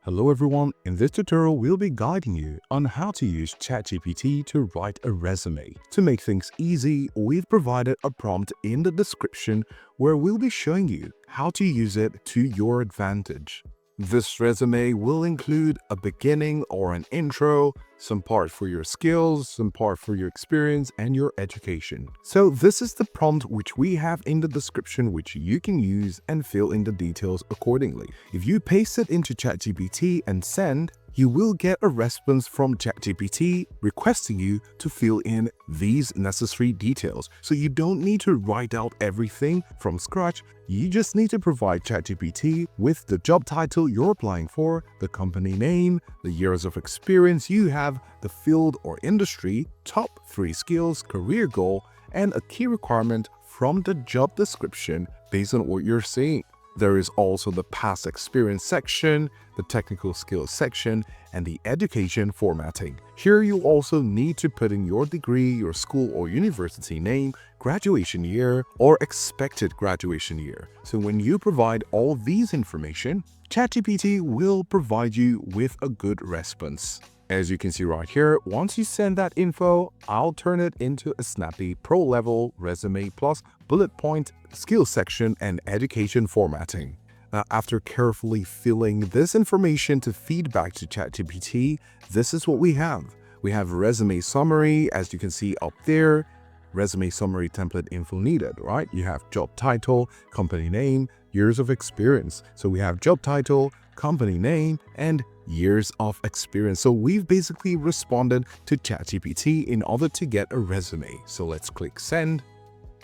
Hello everyone, in this tutorial we'll be guiding you on how to use ChatGPT to write a resume. To make things easy, we've provided a prompt in the description where we'll be showing you how to use it to your advantage. This resume will include a beginning or an intro, some part for your skills, some part for your experience and your education. So this is the prompt which we have in the description which you can use and fill in the details accordingly. If you paste it into ChatGPT and send, you will get a response from ChatGPT requesting you to fill in these necessary details. So you don't need to write out everything from scratch. You just need to provide ChatGPT with the job title you're applying for, the company name, the years of experience you have, the field or industry, top 3 skills, career goal, and a key requirement from the job description based on what you're seeing. There is also the past experience section, the technical skills section, and the education formatting. Here you also need to put in your degree, your school or university name, graduation year, or expected graduation year. So when you provide all these information, ChatGPT will provide you with a good response. As you can see right here, once you send that info, I'll turn it into a snappy pro-level resume plus bullet point, skills section, and education formatting. Now, after carefully filling this information to feed back to ChatGPT, this is what we have. We have resume summary, as you can see up there, resume summary template info needed, right? You have job title, company name, years of experience. So we have job title, company name, and years of experience. So we've basically responded to ChatGPT in order to get a resume. So let's click send.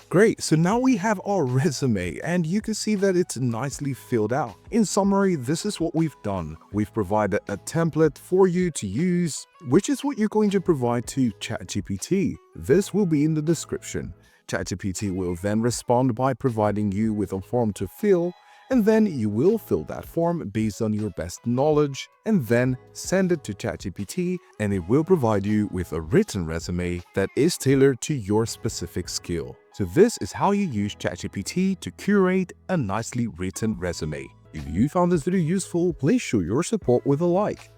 Great, so now we have our resume and you can see that it's nicely filled out. In summary, this is what we've done. We've provided a template for you to use, which is what you're going to provide to ChatGPT. This will be in the description. ChatGPT will then respond by providing you with a form to fill, and then you will fill that form based on your best knowledge and then send it to ChatGPT, and it will provide you with a written resume that is tailored to your specific skill. So this is how you use ChatGPT to curate a nicely written resume. If you found this video useful, please show your support with a like.